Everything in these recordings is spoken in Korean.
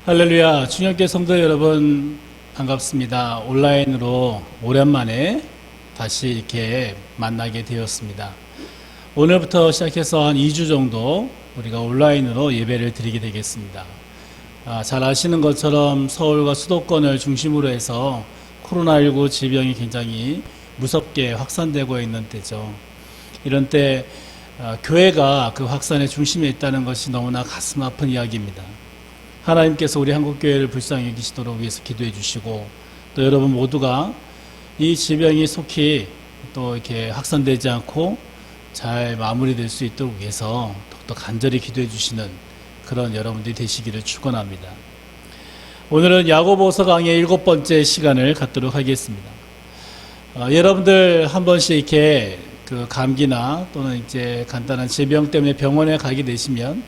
할렐루야, 주님께 성도 여러분 반갑습니다. 온라인으로 오랜만에 다시 이렇게 만나게 되었습니다. 오늘부터 시작해서 한 2주 정도 우리가 온라인으로 예배를 드리게 되겠습니다. 잘 아시는 것처럼 서울과 수도권을 중심으로 해서 코로나19 질병이 굉장히 무섭게 확산되고 있는 때죠. 이런 때 교회가 그 확산의 중심에 있다는 것이 너무나 가슴 아픈 이야기입니다. 하나님께서 우리 한국교회를 불쌍히 여기시도록 위해서 기도해 주시고, 또 여러분 모두가 이 질병이 속히 또 이렇게 확산되지 않고 잘 마무리될 수 있도록 위해서 더욱더 간절히 기도해 주시는 그런 여러분들이 되시기를 축원합니다. 오늘은 야고보서 강의 7번째 시간을 갖도록 하겠습니다. 여러분들 한 번씩 이렇게 그 감기나 또는 이제 간단한 질병 때문에 병원에 가게 되시면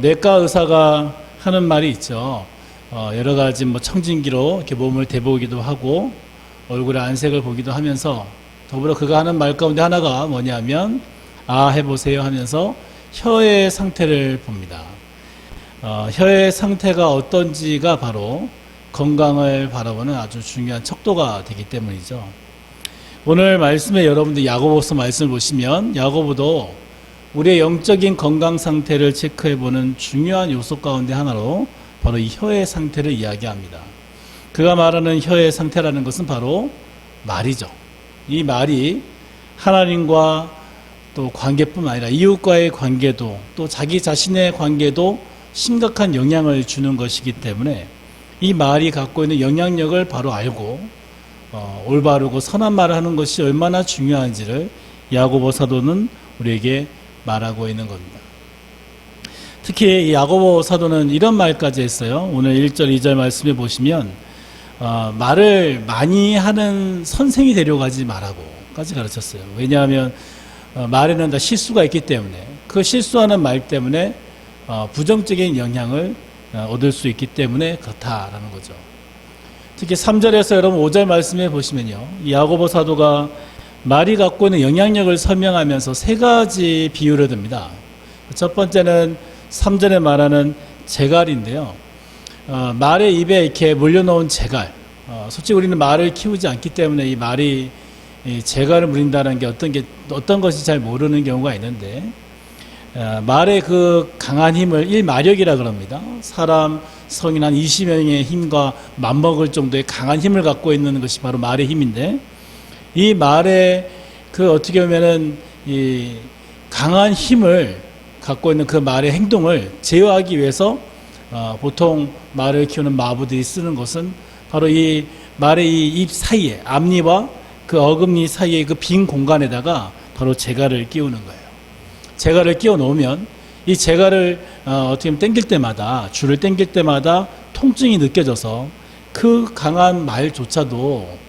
내과 의사가 하는 말이 있죠. 여러 가지 청진기로 이렇게 몸을 대보기도 하고 얼굴에 안색을 보기도 하면서, 더불어 그가 하는 말 가운데 하나가 뭐냐면 해보세요 하면서 혀의 상태를 봅니다. 혀의 상태가 어떤지가 바로 건강을 바라보는 아주 중요한 척도가 되기 때문이죠. 오늘 말씀에 여러분들 야고보서 말씀을 보시면 야고보도 우리의 영적인 건강 상태를 체크해보는 중요한 요소 가운데 하나로 바로 이 혀의 상태를 이야기합니다. 그가 말하는 혀의 상태라는 것은 바로 말이죠. 이 말이 하나님과 또 관계뿐만 아니라 이웃과의 관계도, 또 자기 자신의 관계도 심각한 영향을 주는 것이기 때문에 이 말이 갖고 있는 영향력을 바로 알고 올바르고 선한 말을 하는 것이 얼마나 중요한지를 야고보 사도는 우리에게 말하고 있는 겁니다. 특히 이 야고보 사도는 이런 말까지 했어요. 오늘 1절 2절 말씀에 보시면 말을 많이 하는 선생이 되려고 하지 말라고까지 가르쳤어요. 왜냐하면 말에는 다 실수가 있기 때문에, 그 실수하는 말 때문에 부정적인 영향을 얻을 수 있기 때문에 그렇다라는 거죠. 특히 3절에서 여러분 5절 말씀에 보시면요, 이 야고보 사도가 말이 갖고 있는 영향력을 설명하면서 세 가지 비유를 듭니다. 첫 번째는 3절에 말하는 재갈인데요. 말의 입에 이렇게 물려놓은 재갈. 솔직히 우리는 말을 키우지 않기 때문에 이 말이 재갈을 물린다는 게 어떤 것이 잘 모르는 경우가 있는데, 말의 그 강한 힘을 일마력이라 그럽니다. 사람 성인 한 20명의 힘과 맞먹을 정도의 강한 힘을 갖고 있는 것이 바로 말의 힘인데, 이 말의 그 어떻게 보면은 이 강한 힘을 갖고 있는 그 말의 행동을 제어하기 위해서 보통 말을 키우는 마부들이 쓰는 것은 바로 이 말의 이 입 사이에, 앞니와 그 어금니 사이에 그 빈 공간에다가 바로 재갈을 끼우는 거예요. 재갈을 끼워 놓으면 이 재갈을 어떻게 보면 당길 때마다, 줄을 당길 때마다 통증이 느껴져서 그 강한 말조차도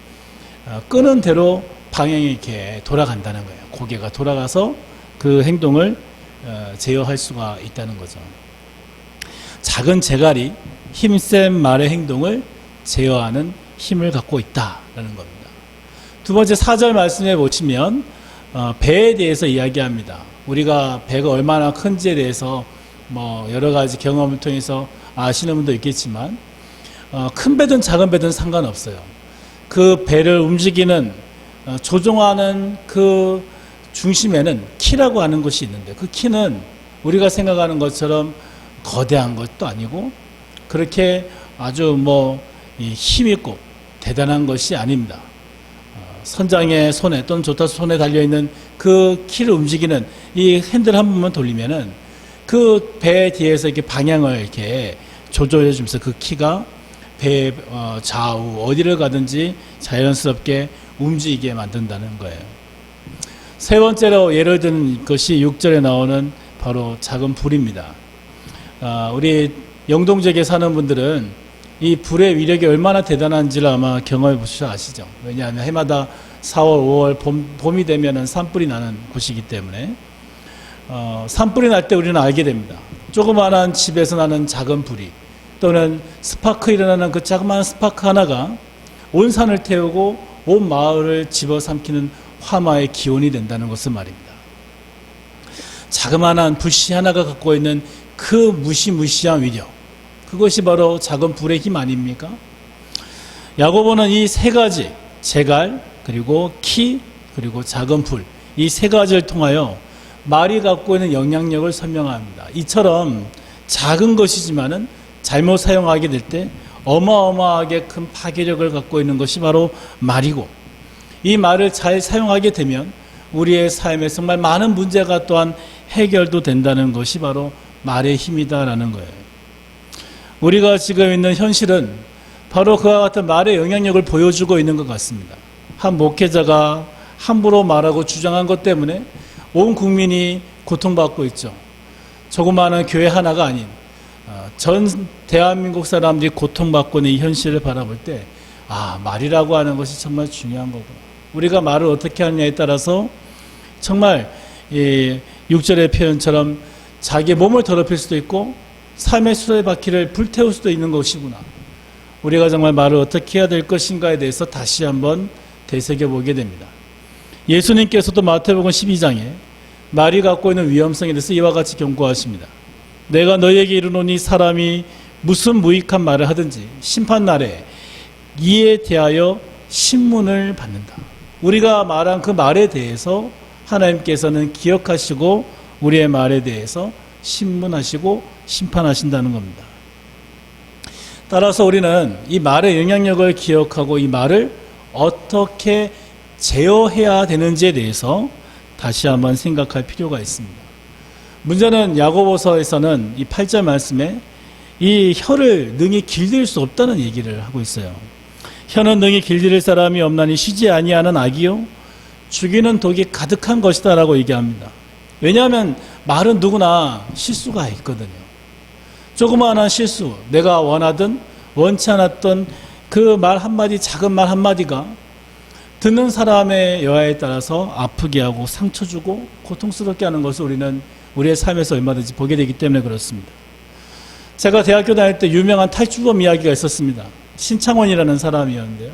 끄는 대로 방향이 이렇게 돌아간다는 거예요. 고개가 돌아가서 그 행동을 제어할 수가 있다는 거죠. 작은 재갈이 힘센 말의 행동을 제어하는 힘을 갖고 있다라는 겁니다. 두 번째 4절 말씀해 보시면 배에 대해서 이야기합니다. 우리가 배가 얼마나 큰지에 대해서 여러 가지 경험을 통해서 아시는 분도 있겠지만, 큰 배든 작은 배든 상관없어요. 그 배를 움직이는, 조종하는 그 중심에는 키라고 하는 것이 있는데, 그 키는 우리가 생각하는 것처럼 거대한 것도 아니고 그렇게 아주 힘있고 대단한 것이 아닙니다. 선장의 손에 또는 조타수 손에 달려있는 그 키를 움직이는 이 핸들 한 번만 돌리면은 그 배 뒤에서 이렇게 방향을 이렇게 조절해 주면서 그 키가 배 좌우 어디를 가든지 자연스럽게 움직이게 만든다는 거예요. 세 번째로 예를 든 것이 6절에 나오는 바로 작은 불입니다. 우리 영동지역에 사는 분들은 이 불의 위력이 얼마나 대단한지를 아마 경험해 보셔서 아시죠. 왜냐하면 해마다 4월, 5월 봄이 되면은 산불이 나는 곳이기 때문에 산불이 날 때 우리는 알게 됩니다. 조그마한 집에서 나는 작은 불이, 또는 스파크 일어나는 그 자그마한 스파크 하나가 온 산을 태우고 온 마을을 집어삼키는 화마의 기원이 된다는 것은 말입니다. 자그마한 불씨 하나가 갖고 있는 그 무시무시한 위력, 그 그것이 바로 작은 불의 힘 아닙니까? 야고보는 이 세 가지, 재갈, 그리고 키, 그리고 작은 불, 이 세 가지를 통하여 말이 갖고 있는 영향력을 설명합니다. 이처럼 작은 것이지만은 잘못 사용하게 될 때 어마어마하게 큰 파괴력을 갖고 있는 것이 바로 말이고, 이 말을 잘 사용하게 되면 우리의 삶에 정말 많은 문제가 또한 해결도 된다는 것이 바로 말의 힘이다라는 거예요. 우리가 지금 있는 현실은 바로 그와 같은 말의 영향력을 보여주고 있는 것 같습니다. 한 목회자가 함부로 말하고 주장한 것 때문에 온 국민이 고통받고 있죠. 조그마한 교회 하나가 아닌 전 대한민국 사람들이 고통받고 있는 이 현실을 바라볼 때, 말이라고 하는 것이 정말 중요한 거구나. 우리가 말을 어떻게 하느냐에 따라서 정말 이 6절의 표현처럼 자기의 몸을 더럽힐 수도 있고 삶의 수레바퀴를 불태울 수도 있는 것이구나. 우리가 정말 말을 어떻게 해야 될 것인가에 대해서 다시 한번 되새겨보게 됩니다. 예수님께서도 마태복음 12장에 말이 갖고 있는 위험성에 대해서 이와 같이 경고하십니다. 내가 너희에게 이르노니 사람이 무슨 무익한 말을 하든지 심판날에 이에 대하여 신문을 받는다. 우리가 말한 그 말에 대해서 하나님께서는 기억하시고 우리의 말에 대해서 신문하시고 심판하신다는 겁니다. 따라서 우리는 이 말의 영향력을 기억하고 이 말을 어떻게 제어해야 되는지에 대해서 다시 한번 생각할 필요가 있습니다. 문제는 야고보서에서는 이 8절 말씀에 이 혀를 능히 길들일 수 없다는 얘기를 하고 있어요. 혀는 능히 길들일 사람이 없나니 쉬지 아니하는 악이요 죽이는 독이 가득한 것이다 라고 얘기합니다. 왜냐하면 말은 누구나 실수가 있거든요. 조그마한 실수, 내가 원하든 원치 않았던 그 말 한마디, 작은 말 한마디가 듣는 사람의 여하에 따라서 아프게 하고 상처 주고 고통스럽게 하는 것을 우리는 우리의 삶에서 얼마든지 보게 되기 때문에 그렇습니다. 제가 대학교 다닐 때 유명한 탈주범 이야기가 있었습니다. 신창원이라는 사람이었는데요.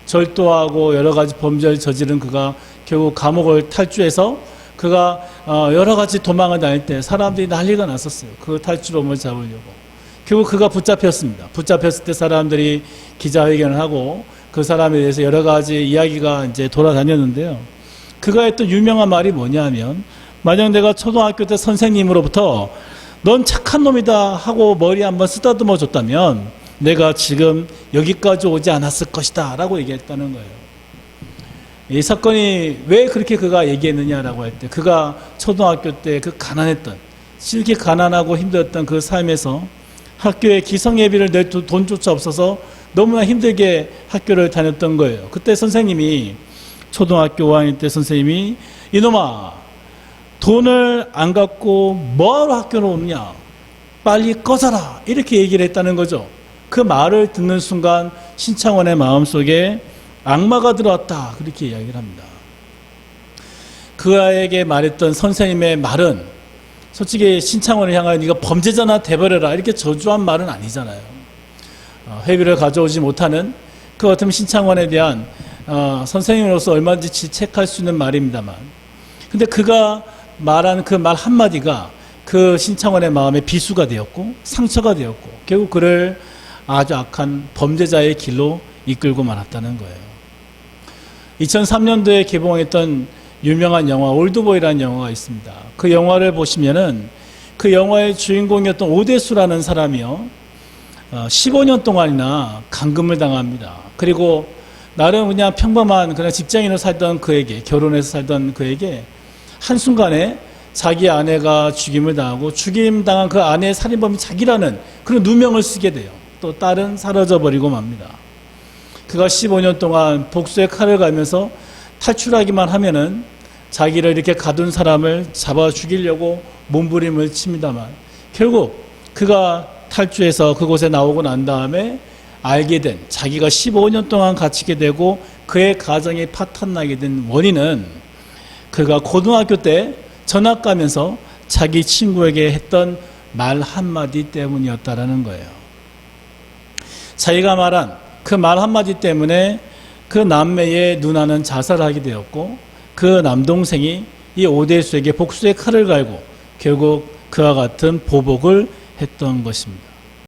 절도하고 여러 가지 범죄를 저지른 그가 결국 감옥을 탈주해서 그가 여러 가지 도망을 다닐 때 사람들이 난리가 났었어요. 그 탈주범을 잡으려고. 결국 그가 붙잡혔습니다. 붙잡혔을 때 사람들이 기자회견을 하고 그 사람에 대해서 여러 가지 이야기가 이제 돌아다녔는데요. 그가 했던 유명한 말이 뭐냐면, 만약 내가 초등학교 때 선생님으로부터 넌 착한 놈이다 하고 머리 한번 쓰다듬어 줬다면 내가 지금 여기까지 오지 않았을 것이다 라고 얘기했다는 거예요. 이 사건이 왜 그렇게 그가 얘기했느냐라고 할 때, 그가 초등학교 때 그 가난했던, 실기 가난하고 힘들었던 그 삶에서 학교에 기성예비를 낼 돈조차 없어서 너무나 힘들게 학교를 다녔던 거예요. 그때 선생님이, 초등학교 5학년 때 선생님이, 이놈아 돈을 안 갖고 뭐하러 학교로 오느냐, 빨리 꺼져라, 이렇게 얘기를 했다는 거죠. 그 말을 듣는 순간 신창원의 마음속에 악마가 들어왔다, 그렇게 이야기를 합니다. 그 아이에게 말했던 선생님의 말은 솔직히 신창원을 향하여 네가 범죄자나 돼버려라, 이렇게 저주한 말은 아니잖아요. 회비를 가져오지 못하는 그 같은 신창원에 대한 선생님으로서 얼마든지 질책할 수 있는 말입니다만, 근데 그가 말한 그 말 한마디가 그 신창원의 마음에 비수가 되었고 상처가 되었고 결국 그를 아주 악한 범죄자의 길로 이끌고 말았다는 거예요. 2003년도에 개봉했던 유명한 영화 올드보이라는 영화가 있습니다. 그 영화를 보시면은 그 영화의 주인공이었던 오대수라는 사람이요, 15년 동안이나 감금을 당합니다. 그리고 나름 그냥 평범한 그냥 직장인으로 살던 그에게, 결혼해서 살던 그에게 한순간에 자기 아내가 죽임을 당하고 죽임당한 그 아내의 살인범이 자기라는 그런 누명을 쓰게 돼요. 또 딸은 사라져 버리고 맙니다. 그가 15년 동안 복수의 칼을 갈면서 탈출하기만 하면은 자기를 이렇게 가둔 사람을 잡아 죽이려고 몸부림을 칩니다만, 결국 그가 탈주해서 그곳에 나오고 난 다음에 알게 된, 자기가 15년 동안 갇히게 되고 그의 가정이 파탄나게 된 원인은 그가 고등학교 때 전학 가면서 자기 친구에게 했던 말 한마디 때문이었다라는 거예요. 자기가 말한 그 말 한마디 때문에 그 남매의 누나는 자살하게 되었고 그 남동생이 이 오대수에게 복수의 칼을 갈고 결국 그와 같은 보복을 했던 것입니다.